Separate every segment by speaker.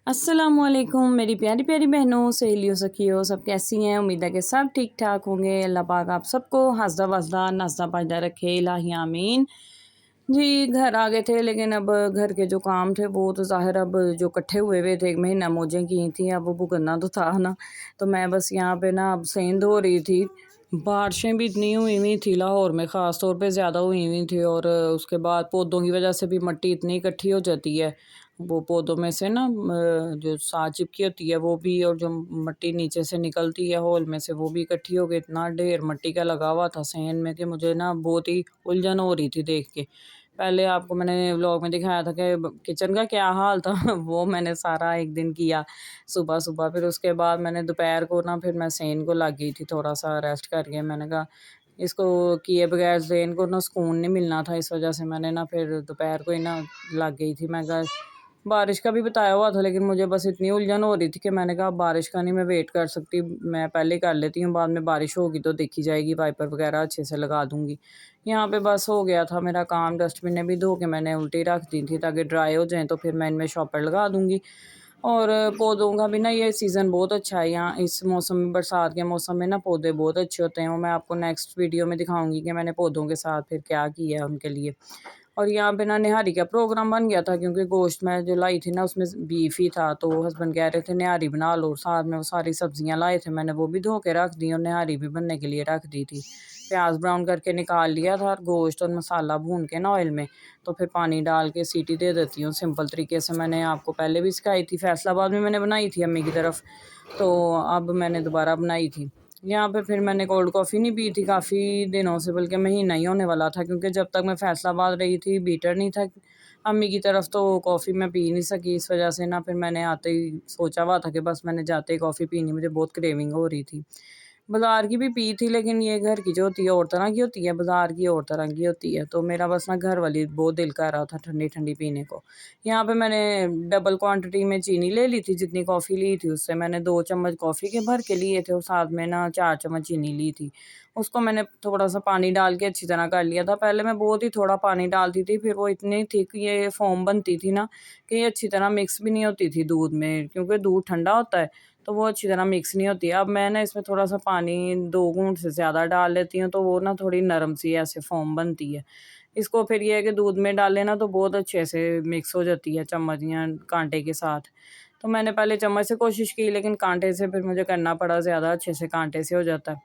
Speaker 1: अस्सलामुअलैकुम मेरी प्यारी प्यारी बहनों, सहेलियों, सखियों, सब कैसी हैं। उम्मीद है कि सब ठीक ठाक होंगे। अल्लाह पाक आप सबको हंसदा वसदा नाश्ता पाजदा रखे, इलाही आमीन। जी, घर आ गए थे लेकिन अब घर के जो काम थे वो तो ज़ाहिर अब जो इकट्ठे हुए हुए थे, 1 महीना मौजें की थी, अब वो भुगतना तो था ना। तो मैं बस यहाँ पे ना अब सेंध हो रही थी। बारिशें भी इतनी हुई हुई थी लाहौर में, ख़ास तौर पे ज़्यादा हुई हुई थी, और उसके बाद पौधों की वजह से भी मिट्टी इतनी इकट्ठी हो जाती है। वो पौधों में से ना जो साग चिपकी होती है वो भी, और जो मिट्टी नीचे से निकलती है होल में से वो भी इकट्ठी हो गई। इतना ढेर मिट्टी का लगा हुआ था सहन में कि मुझे ना बहुत ही उलझन हो रही थी देख के। पहले आपको मैंने व्लॉग में दिखाया था कि किचन का क्या हाल था वो मैंने सारा एक दिन किया सुबह-सुबह। फिर उसके बाद मैंने दोपहर को ना फिर मैं सहन को लग गई थी थोड़ा-सा रेस्ट करके। मैंने कहा इसको किए बगैर ज़ेन को ना सुकून नहीं मिलना था, इस वजह से मैंने ना फिर दोपहर को ही ना लग गई थी। मैं कहा बारिश का भी बताया हुआ था लेकिन मुझे बस इतनी उलझन हो रही थी कि मैंने कहा बारिश का नहीं मैं वेट कर सकती, मैं पहले कर लेती हूँ, बाद में बारिश होगी तो देखी जाएगी, वाइपर वगैरह अच्छे से लगा दूँगी। यहाँ पे बस हो गया था मेरा काम, डस्टबिनें भी धो के मैंने उल्टी रख दी थी ताकि ड्राई हो जाएँ तो फिर मैं इनमें शॉपर लगा दूँगी। और पौधों का भी ना ये सीज़न बहुत अच्छा है यहाँ इस मौसम में, बरसात के मौसम में ना पौधे बहुत अच्छे होते हैं। वो मैं आपको नेक्स्ट वीडियो में दिखाऊँगी कि मैंने पौधों के साथ फिर क्या किया है उनके लिए। और यहाँ पे ना निहारी का प्रोग्राम बन गया था क्योंकि गोश्त मैं जो लाई थी ना उसमें बीफ ही था, तो हस्बैंड कह रहे थे निहारी बना लो, साथ में वो सारी सब्जियां लाए थे, मैंने वो भी धो के रख दी और निहारी भी बनने के लिए रख दी थी। प्याज ब्राउन करके निकाल लिया था और गोश्त और मसाला भून के ना ऑयल में, तो फिर पानी डाल के सीटी दे देती हूँ सिंपल तरीके से। मैंने आपको पहले भी सिखाई थी, फैसलाबाद में मैंने बनाई थी अम्मी की तरफ, तो अब मैंने दोबारा बनाई थी। यहाँ पे फिर मैंने कोल्ड कॉफ़ी नहीं पी थी काफ़ी दिनों से, बल्कि महीना ही होने वाला था, क्योंकि जब तक मैं फैसलाबाद रही थी बीटर नहीं था अम्मी की तरफ, तो कॉफ़ी मैं पी नहीं सकी। इस वजह से ना फिर मैंने आते ही सोचा हुआ था कि बस मैंने जाते ही कॉफ़ी पीनी, मुझे बहुत क्रेविंग हो रही थी। बाज़ार की भी पी थी लेकिन ये घर की जो होती है और तरह की होती है, बाज़ार की और तरह की होती है, तो मेरा बस ना घर वाली बहुत दिल कर रहा था ठंडी-ठंडी पीने को। यहाँ पे मैंने डबल क्वांटिटी में चीनी ले ली थी, जितनी कॉफ़ी ली थी उससे मैंने 2 चम्मच कॉफ़ी के भर के लिए थे और साथ में ना 4 चम्मच चीनी ली थी। उसको मैंने थोड़ा-सा पानी डाल के अच्छी तरह कर लिया था। पहले मैं बहुत ही थोड़ा पानी डालती थी, फिर वो इतनी थिक ये फ़ोम बनती थी ना कि ये अच्छी तरह मिक्स भी नहीं होती थी दूध में, क्योंकि दूध ठंडा होता है, तो वो अच्छी तरह मिक्स नहीं होती है। अब मैं ना इसमें थोड़ा-सा पानी 2 घूँट से ज़्यादा डाल लेती हूँ, तो वो ना थोड़ी नरम सी ऐसे फ़ोम बनती है। इसको फिर ये है कि दूध में डालें ना तो बहुत अच्छे से मिक्स हो जाती है चम्मच या काँटे के साथ। तो मैंने पहले चम्मच से कोशिश की लेकिन काँटे से फिर मुझे करना पड़ा, ज़्यादा अच्छे से काँटे से हो जाता है।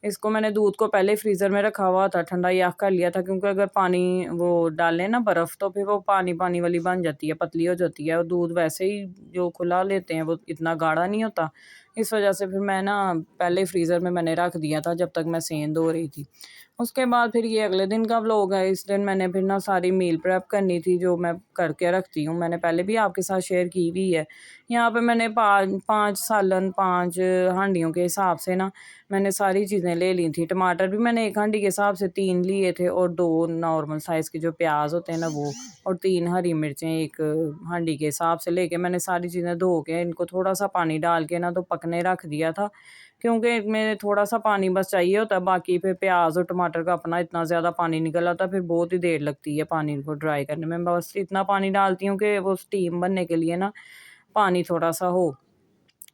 Speaker 1: इसको मैंने दूध को पहले फ्रीज़र में रखा हुआ था, ठंडा ही कर लिया था, क्योंकि अगर पानी वो डालें ना बर्फ़ तो फिर वो पानी-पानी वाली बन जाती है, पतली हो जाती है, और दूध वैसे ही जो खुला लेते हैं वो इतना गाढ़ा नहीं होता। इस वजह से फिर मैं ना पहले फ्रीज़र में मैंने रख दिया था जब तक मैं सेंध हो रही थी। उसके बाद फिर ये अगले दिन का व्लॉग है। इस दिन मैंने फिर ना सारी मील प्रेप करनी थी जो मैं करके रखती हूँ, मैंने पहले भी आपके साथ शेयर की हुई है। यहाँ पे मैंने 5 सालन 5 हांडियों के हिसाब से ना मैंने सारी चीज़ें ले ली थी। टमाटर भी मैंने 1 हांडी के हिसाब से 3 लिए थे, और 2 नॉर्मल साइज़ के जो प्याज़ होते हैं ना वो, और 3 हरी मिर्चें 1 हांडी के हिसाब से लेके मैंने सारी चीज़ें धो के इनको थोड़ा-सा पानी डाल के ना तो पकने रख दिया था, क्योंकि इसमें थोड़ा-सा पानी बस चाहिए होता है, बाकी फिर प्याज़ और टमाटर का अपना इतना ज़्यादा पानी निकल आता है, फिर बहुत ही देर लगती है पानी को ड्राई करने में। बस इतना पानी डालती हूँ कि वो स्टीम बनने के लिए ना पानी थोड़ा-सा हो।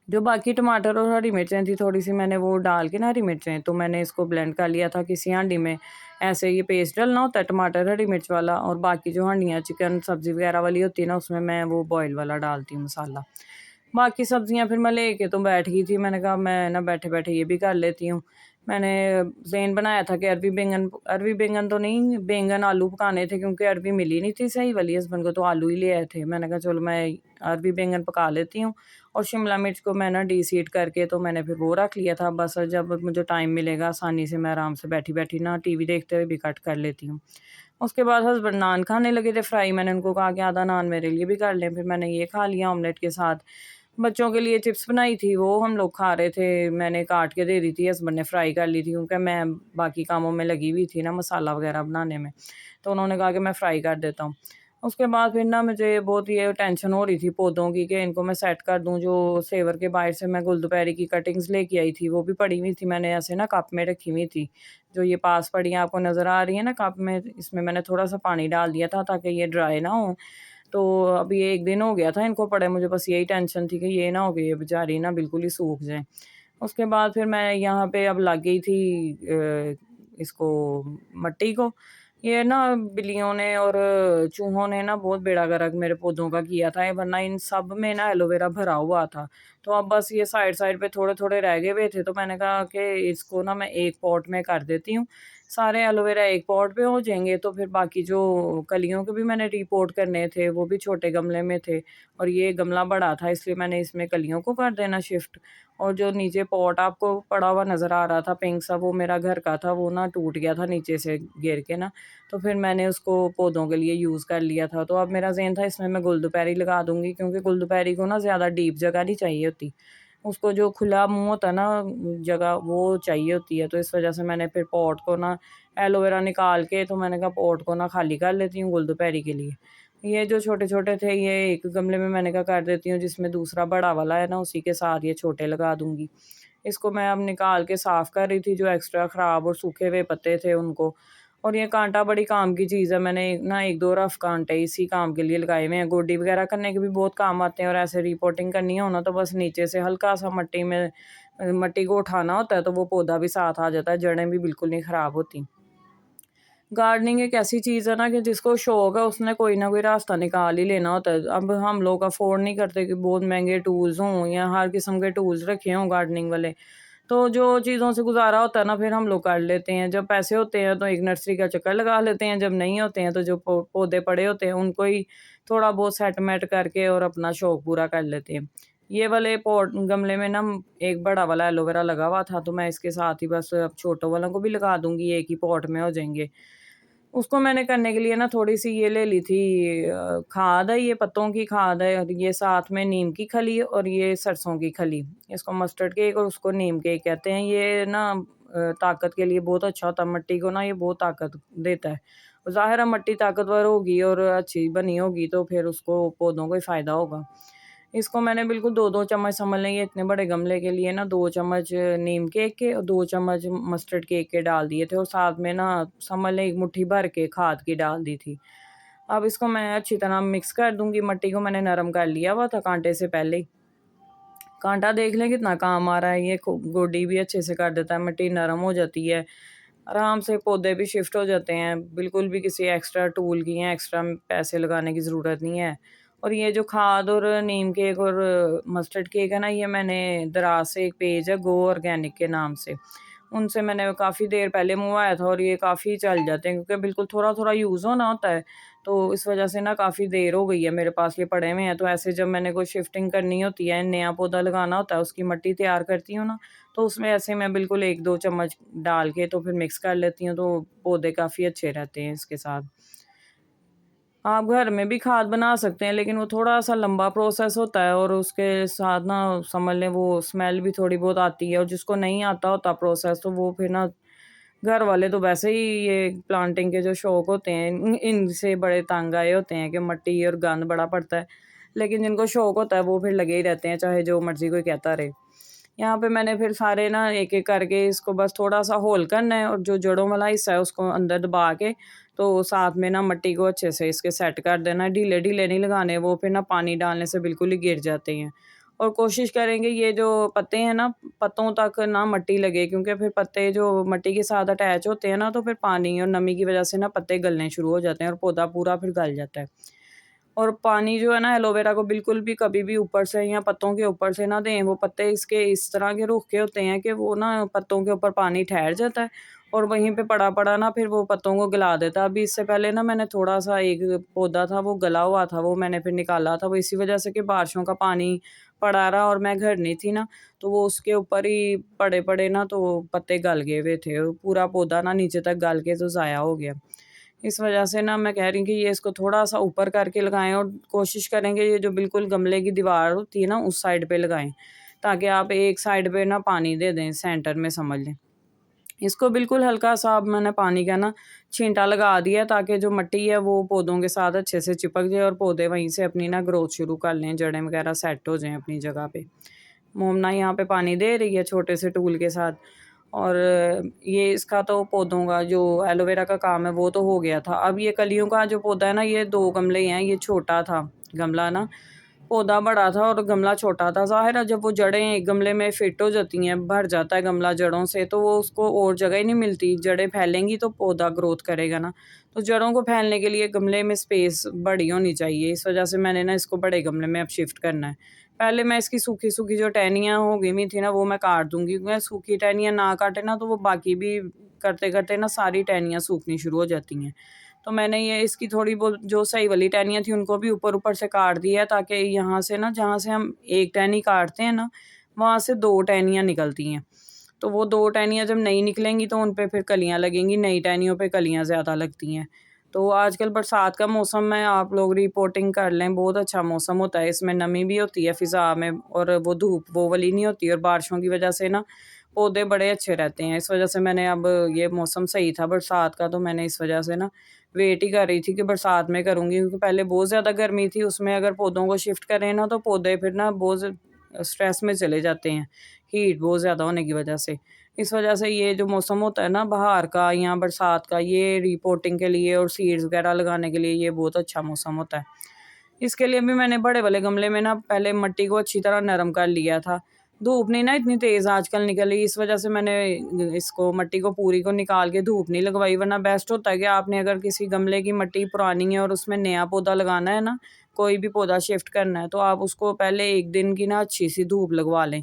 Speaker 1: जो बाकी टमाटर और हरी मिर्चें थी थोड़ी-सी मैंने वो डाल के ना हरी मिर्चें, तो मैंने इसको ब्लेंड कर लिया था किसी हांडी में। ऐसे ये पेस्ट डलना होता है टमाटर, हरी मिर्च वाला, और बाकी जो हांडियाँ चिकन सब्ज़ी वगैरह वाली होती है ना उसमें मैं वो बॉयल वाला डालती हूँ मसाला। बाकी सब्जियाँ फिर मैं लेके तो बैठ गई थी, मैंने कहा मैं ना बैठे-बैठे ये भी कर लेती हूँ। मैंने प्लेन बनाया था कि अरबी बैंगन तो नहीं, बैंगन आलू पकाने थे, क्योंकि अरबी मिली नहीं थी सही वाली हस्बैंड को, तो आलू ही ले आए थे। मैंने कहा चलो मैं अरबी बैंगन पका लेती हूँ, और शिमला मिर्च को मैं ना डीसीड करके तो मैंने फिर वो रख लिया था। बस जब मुझे टाइम मिलेगा आसानी से मैं आराम से बैठी-बैठी ना टीवी देखते हुए भी कट कर लेती हूँ। उसके बाद हस्बैंड नान खाने लगे थे फ्राई, मैंने उनको कहा कि आधा नान मेरे लिए भी कर लें, फिर मैंने ये खा लिया ऑमलेट के साथ। बच्चों के लिए चिप्स बनाई थी, वो हम लोग खा रहे थे, मैंने काट के दे दी थी, हस्बैंड ने फ्राई कर ली थी, क्योंकि मैं बाकी कामों में लगी हुई थी ना मसाला वगैरह बनाने में, तो उन्होंने कहा कि मैं फ्राई कर देता हूँ। उसके बाद फिर ना मुझे बहुत ये टेंशन हो रही थी पौधों की कि इनको मैं सेट कर दूँ। जो सेवर के बाहर से मैं गुलदुपहरी की कटिंग्स लेके आई थी, वो भी पड़ी हुई थी, मैंने ऐसे ना कप में रखी हुई थी। जो ये पास पड़ी हैं आपको नज़र आ रही है ना कप में, इसमें मैंने थोड़ा-सा पानी डाल दिया था ताकि ये ड्राई ना हो। तो अभी 1 दिन हो गया था इनको पड़े, मुझे बस यही टेंशन थी कि ये ना हो कि ये बेचारी ना बिल्कुल ही सूख जाएँ। उसके बाद फिर मैं यहाँ पे अब लग गई थी इसको मट्टी को। ये ना बिल्लियों ने और चूहों ने ना बहुत बेड़ा गर्क मेरे पौधों का किया था, वरना इन सब में ना एलोवेरा भरा हुआ था। तो अब बस ये साइड-साइड पे थोड़े-थोड़े रह गए हुए थे, तो मैंने कहा कि इसको ना मैं एक पॉट में कर देती हूँ। सारे एलोवेरा एक पॉट पे हो जाएँगे, तो फिर बाकी जो कलियों के भी मैंने रिपोर्ट करने थे, वो भी छोटे गमले में थे और ये गमला बड़ा था, इसलिए मैंने इसमें कलियों को कर देना शिफ्ट। और जो नीचे पॉट आपको पड़ा हुआ नज़र आ रहा था पिंक सा, वो मेरा घर का था, वो ना टूट गया था नीचे से गिर के ना, तो फिर मैंने उसको पौधों के लिए यूज़ कर लिया था। तो अब मेरा ज़हन था इसमें मैं गुलदुपहरी लगा दूँगी, क्योंकि गुलदुपहरी को ना ज़्यादा डीप जगह नहीं चाहिए होती। उसको जो खुला मुँह होता है ना जगह, वो चाहिए होती है। तो इस वज़ह से मैंने फिर पॉट को ना एलोवेरा निकाल के, तो मैंने कहा पॉट को ना खाली कर लेती हूँ गुलदुपहरी के लिए। ये जो छोटे-छोटे थे ये एक गमले में मैंने कहा कर देती हूँ, जिसमें दूसरा बड़ा वाला है ना उसी के साथ ये छोटे लगा दूँगी। इसको मैं अब निकाल के साफ़ कर रही थी जो एक्स्ट्रा ख़राब और सूखे हुए पत्ते थे उनको। और ये काँटा बड़ी काम की चीज़ है, मैंने ना 1-2 रफ़ काँटे इसी काम के लिए लगाए हुए हैं। गोडी वग़ैरह करने के भी बहुत काम आते हैं, और ऐसे रिपोर्टिंग करनी हो ना तो बस नीचे से हल्का-सा मट्टी में मट्टी को उठाना होता है, तो वो पौधा भी साथ आ जाता है, जड़ें भी बिल्कुल नहीं ख़राब होती। गार्डनिंग एक ऐसी चीज़ है ना कि जिसको शौक है उसने कोई ना कोई रास्ता निकाल ही लेना होता है। अब हम लोग अफ़ोर्ड नहीं करते कि बहुत महँगे टूल्स हों या हर किस्म के टूल्स रखे हों गार्डनिंग वाले। तो जो चीज़ों से गुज़ारा होता है ना फिर हम लोग कर लेते हैं। जब पैसे होते हैं तो एक नर्सरी का चक्कर लगा लेते हैं, जब नहीं होते हैं तो जो पौधे पड़े होते हैं उनको ही थोड़ा बहुत सेट-मेट करके और अपना शौक पूरा कर लेते हैं। ये वाले पॉट गमले में ना एक बड़ा वाला एलोवेरा लगा हुआ था, तो मैं इसके साथ ही बस अब छोटों वालों को भी लगा दूँगी, एक ही पॉट में हो जाएँगे। उसको मैंने करने के लिए ना थोड़ी-सी ये ले ली थी खाद है, ये पत्तों की खाद है, और ये साथ में नीम की खली और ये सरसों की खली। इसको मस्टर्ड केक और उसको नीम केक कहते हैं। ये ना ताकत के लिए बहुत अच्छा होता है, मट्टी को ना ये बहुत ताकत देता है। ज़ाहिर है मट्टी ताकतवर होगी और अच्छी बनी होगी तो फिर उसको पौधों को ही फ़ायदा होगा। इसको मैंने बिल्कुल 2-2 चम्मच समझ लें, ये इतने बड़े गमले के लिए ना 2 चम्मच नीम केक के और 2 चम्मच मस्टर्ड केक के डाल दिए थे, और साथ में ना समझ लें 1 मुट्ठी भर के खाद की डाल दी थी। अब इसको मैं अच्छी तरह मिक्स कर दूँगी, मट्टी को मैंने नरम कर लिया हुआ था काँटे से पहले ही। काँटा देख लें कितना काम आ रहा है, ये गोडी भी अच्छे से कर देता है, मिट्टी नरम हो जाती है, आराम से पौधे भी शिफ्ट हो जाते हैं, बिल्कुल भी किसी एक्स्ट्रा टूल की या एक्स्ट्रा पैसे लगाने की ज़रूरत नहीं है। और ये जो खाद और नीम केक और मस्टर्ड केक है ना, ये मैंने दराज़ से एक पेज है गो ऑर्गेनिक के नाम से, उनसे मैंने काफ़ी देर पहले मँगवाया था और ये काफ़ी चल जाते हैं क्योंकि बिल्कुल थोड़ा-थोड़ा यूज़ होना होता है, तो इस वजह से ना काफ़ी देर हो गई है मेरे पास ये पड़े हुए हैं। तो ऐसे जब मैंने कोई शिफ्टिंग करनी होती है, नया पौधा लगाना होता है, उसकी मिट्टी तैयार करती हूँ ना, तो उसमें ऐसे मैं बिल्कुल 1-2 चम्मच डाल के तो फिर मिक्स कर लेती हूँ, तो पौधे काफ़ी अच्छे रहते हैं इसके साथ। आप घर में भी खाद बना सकते हैं, लेकिन वो थोड़ा-सा लंबा प्रोसेस होता है और उसके साथ ना समझ लें वो स्मेल भी थोड़ी बहुत आती है, और जिसको नहीं आता होता प्रोसेस तो वो फिर ना घर वाले तो वैसे ही ये प्लांटिंग के जो शौक होते हैं इनसे बड़े तंग आए होते हैं कि मिट्टी और गंद बड़ा पड़ता है। लेकिन जिनको शौक होता है वो फिर लगे ही रहते हैं, चाहे जो मर्ज़ी कोई कहता रहे। यहाँ पे मैंने फिर सारे ना एक-एक करके इसको बस थोड़ा-सा होल करना है, और जो जड़ों वाला हिस्सा है उसको अंदर दबा के तो साथ में ना मिट्टी को अच्छे से इसके सेट कर देना है। ढीले-ढीले नहीं लगाने, वो फिर ना पानी डालने से बिल्कुल ही गिर जाते हैं। और कोशिश करेंगे ये जो पत्ते हैं ना, पत्तों तक ना मिट्टी लगे, क्योंकि फिर पत्ते जो मिट्टी के साथ अटैच होते हैं ना, तो फिर पानी और नमी की वज़ह से ना पत्ते गलने शुरू हो जाते हैं और पौधा पूरा फिर गल जाता है। और पानी जो है ना एलोवेरा को बिल्कुल भी कभी भी ऊपर से या पत्तों के ऊपर से ना दें। वो पत्ते इसके इस तरह के रुख के होते हैं कि वो ना पत्तों के ऊपर पानी ठहर जाता है और वहीं पे पड़ा-पड़ा ना फिर वो पत्तों को गला देता है। अभी इससे पहले ना मैंने थोड़ा-सा एक पौधा था वो गला हुआ था, वो मैंने फिर निकाला था। वो इसी वज़ह से कि बारिशों का पानी पड़ा रहा और मैं घर नहीं थी ना, तो वो उसके ऊपर ही पड़े-पड़े ना तो पत्ते गल गए हुए थे। और पूरा पौधा ना नीचे तक गल के तो ज़ाया हो गया। इस वजह से ना मैं कह रही हूँ कि ये इसको थोड़ा-सा ऊपर करके लगाएँ, और कोशिश करेंगे ये जो बिल्कुल गमले की दीवार होती है ना उस साइड पे लगाएँ, ताकि आप एक साइड पे ना पानी दे दें सेंटर में समझ लें। इसको बिल्कुल हल्का-सा अब मैंने पानी का ना छींटा लगा दिया, ताकि जो मिट्टी है वो पौधों के साथ अच्छे से चिपक जाए और पौधे वहीं से अपनी ना ग्रोथ शुरू कर लें, जड़ें वगैरह सेट हो जाएँ अपनी जगह पे। मोमना यहाँ पे पानी दे रही है छोटे से टूल के साथ। और ये इसका तो पौधों का जो एलोवेरा का काम है वो तो हो गया था। अब ये कलियों का जो पौधा है ना, ये 2 गमले हैं, ये छोटा था गमला ना, पौधा बड़ा था और गमला छोटा था। ज़ाहिर है जब वो जड़ें एक गमले में फिट हो जाती हैं, भर जाता है गमला जड़ों से, तो वो उसको और जगह ही नहीं मिलती। जड़ें फैलेंगी तो पौधा ग्रोथ करेगा ना, तो जड़ों को फैलने के लिए गमले में स्पेस बड़ी होनी चाहिए। इस वजह से मैंने ना इसको बड़े गमले में अब शिफ्ट करना है। पहले मैं इसकी सूखी-सूखी जो टहनियाँ हो गई हुई थी ना, वो मैं काट दूँगी। मैं सूखी टहनियाँ ना काटे ना, तो वो बाकी भी करते-करते ना सारी टहनियाँ सूखनी शुरू हो जाती हैं। तो मैंने ये इसकी थोड़ी बहुत जो सही वाली टहनियाँ थी, उनको भी ऊपर-ऊपर से काट दिया है, ताकि यहाँ से ना, जहाँ से हम एक टहनी काटते हैं ना, वहाँ से 2 टहनियाँ निकलती हैं। तो वो 2 टहनियाँ जब नहीं निकलेंगी तो उन पे फिर कलियाँ लगेंगी, नई टहनियों पे कलियाँ ज़्यादा लगती हैं। तो आजकल बरसात का मौसम है, आप लोग रिपोर्टिंग कर लें, बहुत अच्छा मौसम होता है, इसमें नमी भी होती है फ़िज़ा में, और वो धूप वो वाली नहीं होती, और बारिशों की वजह से ना पौधे बड़े अच्छे रहते हैं। इस वजह से मैंने अब, ये मौसम सही था बरसात का, तो मैंने इस वजह से ना वेट ही कर रही थी कि बरसात में करूँगी, क्योंकि पहले बहुत ज़्यादा गर्मी थी, उसमें अगर पौधों को शिफ्ट करें ना, तो पौधे फिर ना बहुत स्ट्रेस में चले जाते हैं, हीट बहुत ज़्यादा होने की वजह से। इस वजह से ये जो मौसम होता है ना बहार का या बरसात का, ये रिपोर्टिंग के लिए और सीड्स वगैरह लगाने के लिए ये बहुत अच्छा मौसम होता है। इसके लिए भी मैंने बड़े वाले गमले में ना पहले मिट्टी को अच्छी तरह नरम कर लिया था। धूप नहीं ना इतनी तेज़ आजकल निकली, इस वजह से मैंने इसको मिट्टी को पूरी को निकाल के धूप नहीं लगवाई, वरना बेस्ट होता है कि आपने अगर किसी गमले की मिट्टी पुरानी है और उसमें नया पौधा लगाना है ना, कोई भी पौधा शिफ्ट करना है, तो आप उसको पहले 1 दिन की ना अच्छी-सी धूप लगवा लें।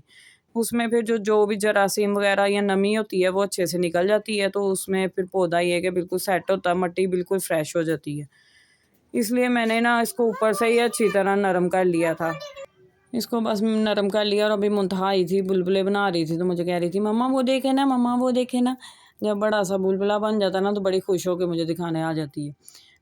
Speaker 1: उसमें फिर जो जो भी जरासीम वगैरह या नमी होती है वो अच्छे से निकल जाती है, तो उसमें फिर पौधा ये है कि बिल्कुल सेट होता है, मिट्टी बिल्कुल फ्रेश हो जाती है। इसलिए मैंने ना इसको ऊपर से ही अच्छी तरह नरम कर लिया था। इसको बस नरम कर लिया, और अभी मुंतहा आई थी, बुलबुले बना रही थी, तो मुझे कह रही थी, मम्मा वो देखे ना, मम्मा वो देखे ना। जब बड़ा सा बुलबुला बन जाता ना, तो बड़ी खुश होके मुझे दिखाने आ जाती है।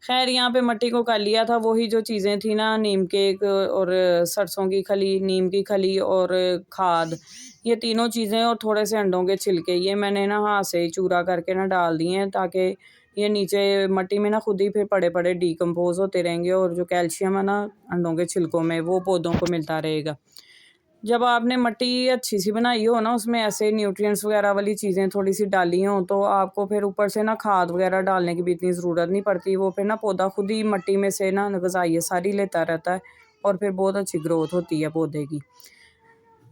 Speaker 1: खैर यहाँ पे मिट्टी को कर लिया था, वही जो चीज़ें थी ना, नीम केक और सरसों की खली, नीम की खली और खाद, ये तीनों चीज़ें और थोड़े से अंडों के छिलके, ये मैंने ना हाथ से ही चूरा करके ना डाल दिए हैं, ताकि ये नीचे मिट्टी में ना खुद ही फिर पड़े-पड़े डिकम्पोज़ होते रहेंगे, और जो कैल्शियम है ना अंडों के छिलकों में, वो पौधों को मिलता रहेगा। जब आपने मिट्टी अच्छी-सी बनाई हो ना, उसमें ऐसे न्यूट्रिएंट्स वगैरह वाली चीज़ें थोड़ी-सी डाली हों, तो आपको फिर ऊपर से ना खाद वगैरह डालने की भी इतनी ज़रूरत नहीं पड़ती। वो फिर ना पौधा खुद ही मिट्टी में से ना ग़िज़ाइयत सारी लेता रहता है, और फिर बहुत अच्छी ग्रोथ होती है पौधे की।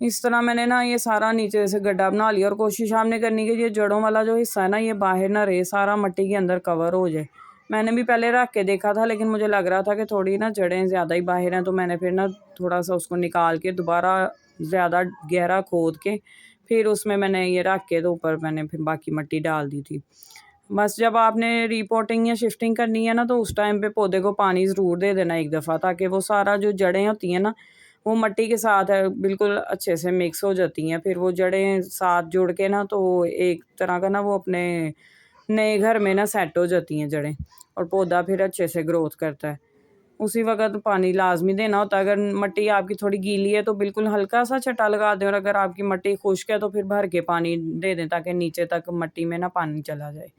Speaker 1: इस तरह मैंने ना ये सारा नीचे से गड्ढा बना लिया, और कोशिश आपने करनी कि ये जड़ों वाला जो हिस्सा है ना, ये बाहर ना रहे, सारा मिट्टी के अंदर कवर हो जाए। मैंने भी पहले रख के देखा था, लेकिन मुझे लग रहा था कि थोड़ी ना जड़ें ज़्यादा ही बाहर हैं, तो मैंने फिर ना थोड़ा-सा उसको निकाल के दोबारा ज़्यादा गहरा खोद के फिर उसमें मैंने ये रख के, तो ऊपर मैंने फिर बाकी मिट्टी डाल दी थी। बस जब आपने रिपोर्टिंग या शिफ्टिंग करनी है ना, तो उस टाइम पे पौधे को पानी ज़रूर दे देना एक दफ़ा, ताकि वो सारा जो जड़ें होती हैं ना, वो मिट्टी के साथ बिल्कुल अच्छे से मिक्स हो जाती हैं। फिर वो जड़ें साथ जुड़ के ना, तो एक तरह का ना वो अपने नए घर में ना सेट हो जाती हैं जड़ें, और पौधा फिर अच्छे से ग्रोथ करता है। उसी वक़्त पानी लाज़मी देना होता है। अगर मिट्टी आपकी थोड़ी गीली है, तो बिल्कुल हल्का-सा छट्टा लगा दें, और अगर आपकी मिट्टी खुश्क है, तो फिर भर के पानी दे दें, ताकि नीचे तक मिट्टी में ना पानी चला जाए।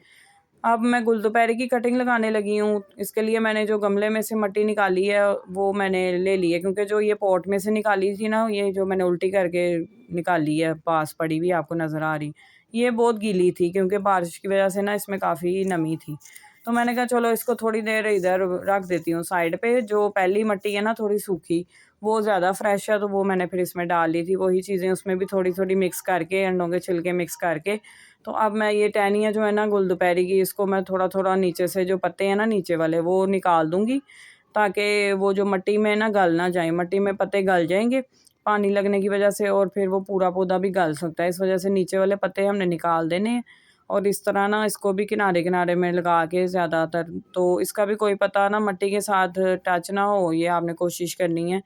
Speaker 1: अब मैं गुलदुपहरी की कटिंग लगाने लगी हूँ। इसके लिए मैंने जो गमले में से मिट्टी निकाली है, वो मैंने ले ली है, क्योंकि जो ये पॉट में से निकाली थी ना, ये जो मैंने उल्टी करके निकाली है, पास पड़ी हुई आपको नज़र आ रही, ये बहुत गीली थी, क्योंकि बारिश की वज़ह से ना इसमें काफ़ी नमी थी। तो मैंने कहा चलो इसको थोड़ी देर इधर रख देती हूँ साइड पे। जो पहली मिट्टी है ना थोड़ी सूखी, वो ज़्यादा फ्रेश है, तो वो मैंने फिर इसमें डाल ली थी। वही चीज़ें उसमें भी थोड़ी-थोड़ी मिक्स करके, अंडों के छिलके मिक्स करके, तो अब मैं ये टहनियाँ जो है ना गुलदुपहरी की, इसको मैं थोड़ा-थोड़ा नीचे से, जो पत्ते हैं ना नीचे वाले, वो निकाल दूँगी, ताकि वो जो मिट्टी में ना गल ना जाए। मिट्टी में पत्ते गल जाएँगे पानी लगने की वजह से, और फिर वो पूरा पौधा भी गल सकता है। इस वजह से नीचे वाले पत्ते हमने निकाल देने हैं, और इस तरह ना इसको भी किनारे-किनारे में लगा के ज़्यादातर, तो इसका भी कोई पत्ता ना मिट्टी के साथ टच ना हो, ये आपने कोशिश करनी है,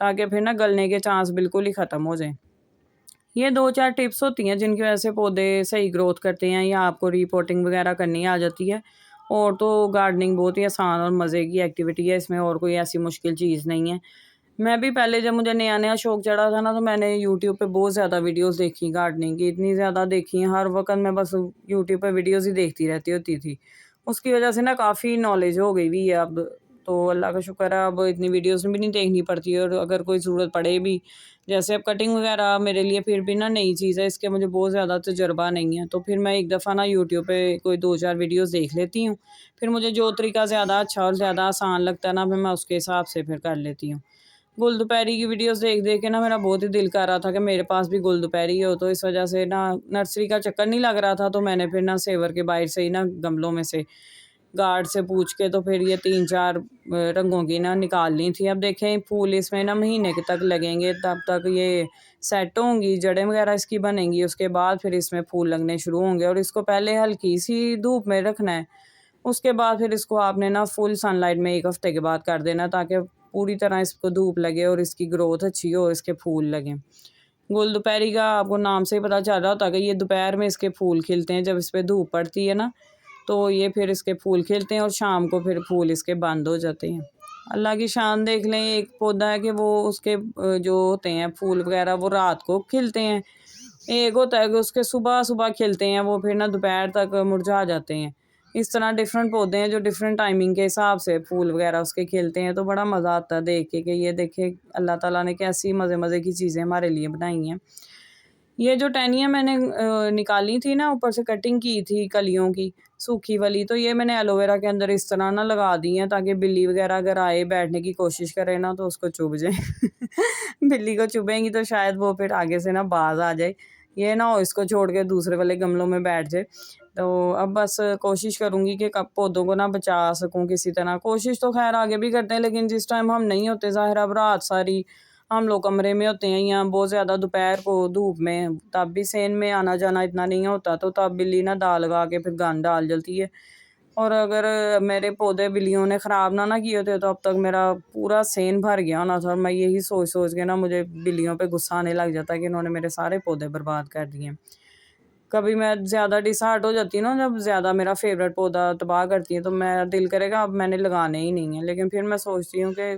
Speaker 1: ताकि फिर ना गलने के चांस बिल्कुल ही ख़त्म हो जाएँ। ये 2-4 टिप्स होती हैं जिनकी वजह से पौधे सही ग्रोथ करते हैं, या आपको रिपोर्टिंग वगैरह करनी आ जाती है। और तो गार्डनिंग बहुत ही आसान और मज़े की एक्टिविटी है, इसमें और कोई ऐसी मुश्किल चीज़ नहीं है। मैं भी पहले जब मुझे नया-नया शौक चढ़ा था ना, तो मैंने यूट्यूब पे बहुत ज़्यादा वीडियोज़ देखी गार्डनिंग की, इतनी ज़्यादा देखी हैं, हर वक़्त मैं बस यूट्यूब पे वीडियोज़ ही देखती रहती होती थी। उसकी वजह से ना काफ़ी नॉलेज हो गई हुई है अब, तो अल्लाह का शुक्र है अब इतनी वीडियोज़ भी नहीं देखनी पड़ती, और अगर कोई ज़रूरत पड़े भी, जैसे अब कटिंग वगैरह मेरे लिए फिर भी ना नई चीज़ है, इसके मुझे बहुत ज़्यादा तजुर्बा नहीं है, तो फिर मैं एक दफ़ा ना यूट्यूब पे कोई 2-4 वीडियोज़ देख लेती हूँ। फिर मुझे जो तरीका ज़्यादा अच्छा और ज़्यादा आसान लगता है ना, फिर मैं उसके हिसाब से फिर कर लेती हूँ। गुलदुपहरी की वीडियोज़ देख-देख के ना मेरा बहुत ही दिल कर रहा था कि मेरे पास भी गुलदुपहरी हो, तो इस वज़ह से ना नर्सरी का चक्कर नहीं लग रहा था, तो मैंने फिर ना सेवर के बाहर से ही ना गमलों में से गार्ड से पूछ के तो फिर ये 3-4 रंगों की ना निकाल ली थी। अब देखें फूल इसमें ना महीने के तक लगेंगे, तब तक ये सेट होंगी, जड़ें वगैरह इसकी बनेंगी, उसके बाद फिर इसमें फूल लगने शुरू होंगे और इसको पहले हल्की-सी धूप में रखना है। उसके बाद फिर इसको आपने ना फुल सनलाइट में 1 हफ़्ते के बाद कर देना, ताकि पूरी तरह इसको धूप लगे और इसकी ग्रोथ अच्छी हो और इसके फूल लगें। गुलदुपहरी का आपको नाम से ही पता चल रहा होता है कि ये दोपहर में इसके फूल खिलते हैं, जब इस पे धूप पड़ती है ना, तो ये फिर इसके फूल खिलते हैं और शाम को फिर फूल इसके बंद हो जाते हैं। अल्लाह की शान देख लें, एक पौधा है कि वो उसके जो होते हैं फूल वगैरह वो रात को खिलते हैं। एक होता है कि उसके सुबह-सुबह खिलते हैं, वो फिर ना दोपहर तक मुरझा जाते हैं। इस तरह डिफरेंट पौधे हैं जो डिफरेंट टाइमिंग के हिसाब से फूल वगैरह उसके खिलते हैं, तो बड़ा मज़ा आता है देख के कि ये देखें अल्लाह ताला ने कैसी मज़े-मज़े की चीज़ें हमारे लिए बनाई हैं। ये जो टहनियाँ मैंने निकाली थी ना, ऊपर से कटिंग की थी कलियों की, सूखी वाली, तो ये मैंने एलोवेरा के अंदर इस तरह ना लगा दी हैं, ताकि बिल्ली वगैरह अगर आए बैठने की कोशिश करे ना, तो उसको चुभ जाए। बिल्ली को चुभेंगी तो शायद वो फिर आगे से ना बाज़ आ जाए। ये ना हो इसको छोड़ के दूसरे वाले गमलों में बैठ जाए। तो अब बस कोशिश करूँगी कि कब पौधों को ना बचा सकूँ किसी तरह। कोशिश तो ख़ैर आगे भी करते हैं, लेकिन जिस टाइम हम नहीं होते ज़ाहिर अब रात सारी हम लोग कमरे में होते हैं या बहुत ज़्यादा दोपहर को धूप में, तब भी सेन में आना-जाना इतना नहीं होता, तो तब बिल्ली ना दाल लगा के फिर गंद डाल जाती है। और अगर मेरे पौधे बिल्लियों ने ख़राब ना किए होते, तो अब तक मेरा पूरा सेन भर गया होना था और मैं यही सोच-सोच के ना मुझे बिल्लियों पे गुस्सा आने लग जाता है कि इन्होंने मेरे सारे पौधे बर्बाद कर दिए। कभी मैं ज़्यादा डिसहार्ट हो जाती हूँ ना, जब ज़्यादा मेरा फ़ेवरेट पौधा तबाह करती है, तो मेरा दिल करेगा अब मैंने लगाने ही नहीं है। लेकिन फिर मैं सोचती हूँ कि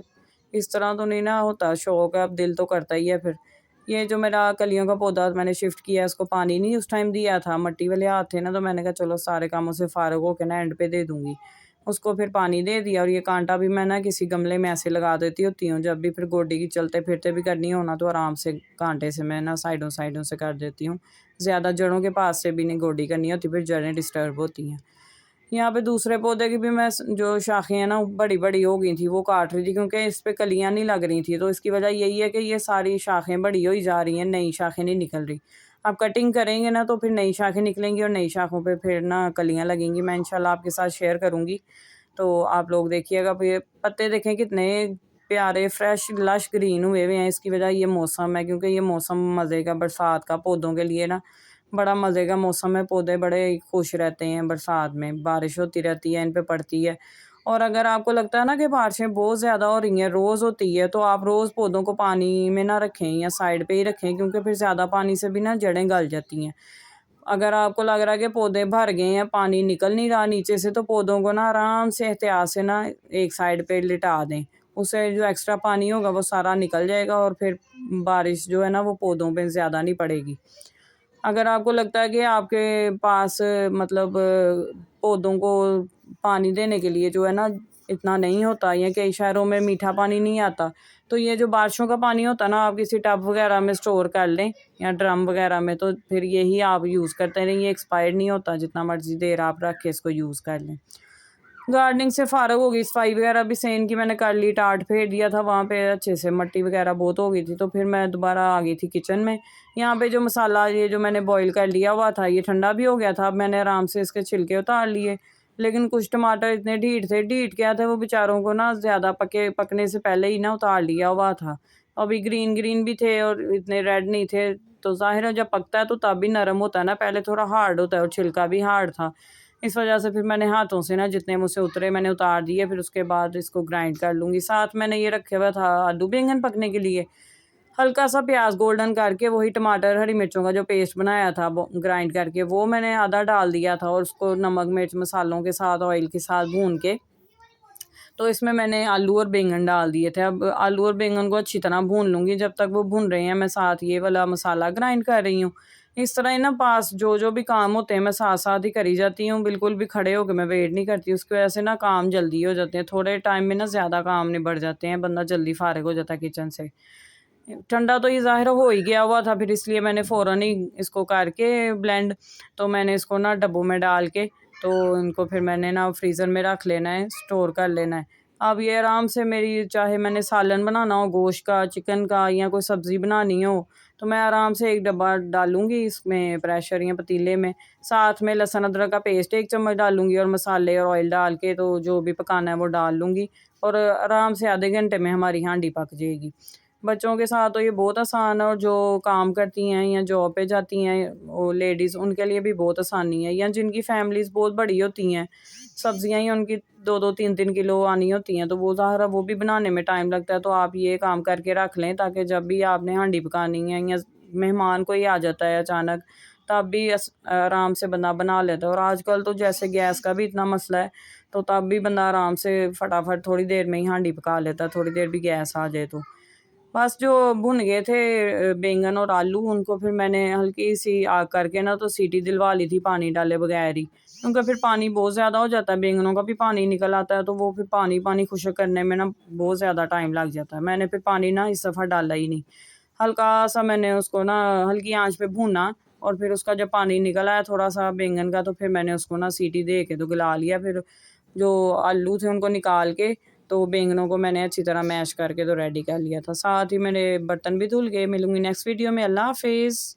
Speaker 1: इस तरह तो नहीं ना होता, शौक है, अब दिल तो करता ही है फिर। ये जो मेरा कलियों का पौधा मैंने शिफ्ट किया है, उसको पानी नहीं उस टाइम दिया था, मिट्टी वाले हाथ थे ना, तो मैंने कहा चलो सारे कामों से फ़ारिग होके ना एंड पे दे दूँगी। उसको फिर पानी दे दिया और ये कांटा भी मैं ना किसी गमले में ऐसे लगा देती होती हूँ, जब भी फिर गोडी की चलते-फिरते भी करनी हो ना, तो आराम से कांटे से मैं ना साइडों-साइडों से कर देती हूँ। ज़्यादा जड़ों के पास से भी नहीं गोडी करनी होती, फिर जड़ें डिस्टर्ब होती हैं। यहाँ पे दूसरे पौधे की भी मैं जो शाखें हैं ना बड़ी-बड़ी हो गई थी, वो काट रही थी, क्योंकि इस पे कलियाँ नहीं लग रही थी, तो इसकी वजह यही है कि ये सारी शाखें बड़ी होई जा रही हैं, नई शाखें नहीं निकल रही। अब कटिंग करेंगे ना, तो फिर नई शाखें निकलेंगी और नई शाखों पे फिर ना कलियाँ लगेंगी। मैं इंशाल्लाह आपके साथ शेयर करूँगी, तो आप लोग देखिएगा। फिर पत्ते देखें कितने प्यारे फ्रेश लश ग्रीन हुए हुए हैं, इसकी वजह ये मौसम है, क्योंकि ये मौसम मज़े का बरसात का पौधों के लिए ना बड़ा मज़े का मौसम है। पौधे बड़े खुश रहते हैं बरसात में, बारिश होती रहती है, इन पे पड़ती है। और अगर आपको लगता है ना कि बारिशें बहुत ज़्यादा हो रही हैं, रोज़ होती है, तो आप रोज़ पौधों को पानी में ना रखें या साइड पे ही रखें, क्योंकि फिर ज़्यादा पानी से भी ना जड़ें गल जाती हैं। अगर आपको लग रहा है कि पौधे भर गए हैं, पानी निकल नहीं रहा नीचे से, तो पौधों को ना आराम से एहतियात से ना एक साइड पे लिटा दें। उससे जो एक्स्ट्रा पानी होगा वो सारा निकल जाएगा और फिर बारिश जो है ना वो पौधों पे ज़्यादा नहीं पड़ेगी। अगर आपको लगता है कि आपके पास मतलब पौधों को पानी देने के लिए जो है ना इतना नहीं होता, या कई शहरों में मीठा पानी नहीं आता, तो ये जो बारिशों का पानी होता है ना, आप किसी टब वगैरह में स्टोर कर लें या ड्रम वगैरह में, तो फिर यही आप यूज़ करते रहें। ये एक्सपायर्ड नहीं होता, जितना मर्ज़ी देर आप रख के इसको यूज़ कर लें। गार्डनिंग से फ़ारिग हो गई, सफाई वगैरह भी सेन की मैंने कर ली, टाट फेर दिया था वहाँ पे अच्छे से, मिट्टी वगैरह बहुत हो गई थी, तो फिर मैं दोबारा आ गई थी किचन में। यहाँ पे जो मसाला ये जो मैंने बॉयल कर लिया हुआ था, ये ठंडा भी हो गया था, अब मैंने आराम से इसके छिलके उतार लिए। लेकिन कुछ टमाटर इतने ढीठ थे, ढीठ क्या थे, वो बेचारों को ना ज़्यादा पकने से पहले ही ना उतार लिया हुआ था। अभी ग्रीन-ग्रीन भी थे और इतने रेड नहीं थे, तो ज़ाहिर है जब पकता है तो तब भी नरम होता है ना, पहले थोड़ा हार्ड होता है और छिलका भी हार्ड था। इस वजह से फिर मैंने हाथों से ना जितने मुझसे उतरे मैंने उतार दिए, फिर उसके बाद इसको ग्राइंड कर लूँगी। साथ मैंने ये रखे हुआ था आलू बैंगन पकने के लिए, हल्का-सा प्याज़ गोल्डन करके वही टमाटर, हरी मिर्चों का जो पेस्ट बनाया था वो ग्राइंड करके वो मैंने आधा डाल दिया था और उसको नमक, मिर्च, मसालों के साथ, ऑयल के साथ भून के, तो इसमें मैंने आलू और बैंगन डाल दिए थे। अब आलू और बैंगन को अच्छी तरह भून लूँगी, जब तक वो भून रहे हैं मैं साथ ये वाला मसाला ग्राइंड कर रही हूँ। इस तरह ही ना पास जो भी काम होते हैं मैं साथ-साथ ही करी जाती हूँ, बिल्कुल भी खड़े होके मैं वेट नहीं करती, उसकी वजह से ना काम जल्दी हो जाते हैं। थोड़े टाइम में ना ज़्यादा काम निबट जाते हैं, बंदा जल्दी फ़ारिग हो जाता है किचन से। ठंडा तो ये ज़ाहिर हो ही गया हुआ था, फिर इसलिए मैंने फ़ौरन ही इसको करके ब्लेंड, तो मैंने इसको ना डब्बों में डाल के तो इनको फिर मैंने ना फ्रीज़र में रख लेना है, स्टोर कर लेना है। अब ये आराम से मेरी, चाहे मैंने सालन बनाना हो गोश्त का, चिकन का, या कोई सब्ज़ी बनानी हो, तो मैं आराम से एक डब्बा डालूँगी इसमें प्रेशर या पतीले में। साथ में लहसुन अदरक का पेस्ट 1 चम्मच डालूँगी और मसाले और ऑयल डाल के तो जो भी पकाना है वो डाल लूँगी, और आराम से आधे घंटे में हमारी हांडी पक जाएगी। बच्चों के साथ तो ये बहुत आसान है, और जो काम करती हैं या जॉब पे जाती हैं वो लेडीज़, उनके लिए भी बहुत आसानी है, या जिनकी फैमिलीज़ बहुत बड़ी होती हैं, सब्जियां ही उनकी 2-2 3-3 किलो आनी होती हैं, तो वो ज़ाहिर है वो भी बनाने में टाइम लगता है। तो आप ये काम करके रख लें, ताकि जब भी आपने हांडी पकानी है या मेहमान कोई आ जाता है अचानक, तब भी आराम से बंदा बना लेता है। और आजकल तो जैसे गैस का भी इतना मसला है, तो तब भी बंदा आराम से फटाफट थोड़ी देर में ही हांडी पका लेता है, थोड़ी देर भी गैस आ जाए तो। बस जो भुन गए थे बैंगन और आलू, उनको फिर मैंने हल्की सी आग करके ना तो सीटी दिलवा ली थी पानी डाले बगैर ही, क्योंकि फिर पानी बहुत ज़्यादा हो जाता है, बैंगनों का भी पानी निकल आता है, तो वो फिर पानी पानी खुश्क करने में ना बहुत ज़्यादा टाइम लग जाता है। मैंने फिर पानी ना इस दफ़ा डाला ही नहीं, हल्का सा मैंने उसको ना हल्की आंच पे भूना, और फिर उसका जब पानी निकल आया थोड़ा सा बैंगन का, तो फिर मैंने उसको ना सीटी दे के तो गला लिया। फिर जो आलू थे उनको निकाल के, तो बैंगनों को मैंने अच्छी तरह मैश करके तो रेडी कर लिया था। साथ ही मेरे बर्तन भी धुल गए। मिलूँगी नेक्स्ट वीडियो में। अल्लाह हाफ़िज़।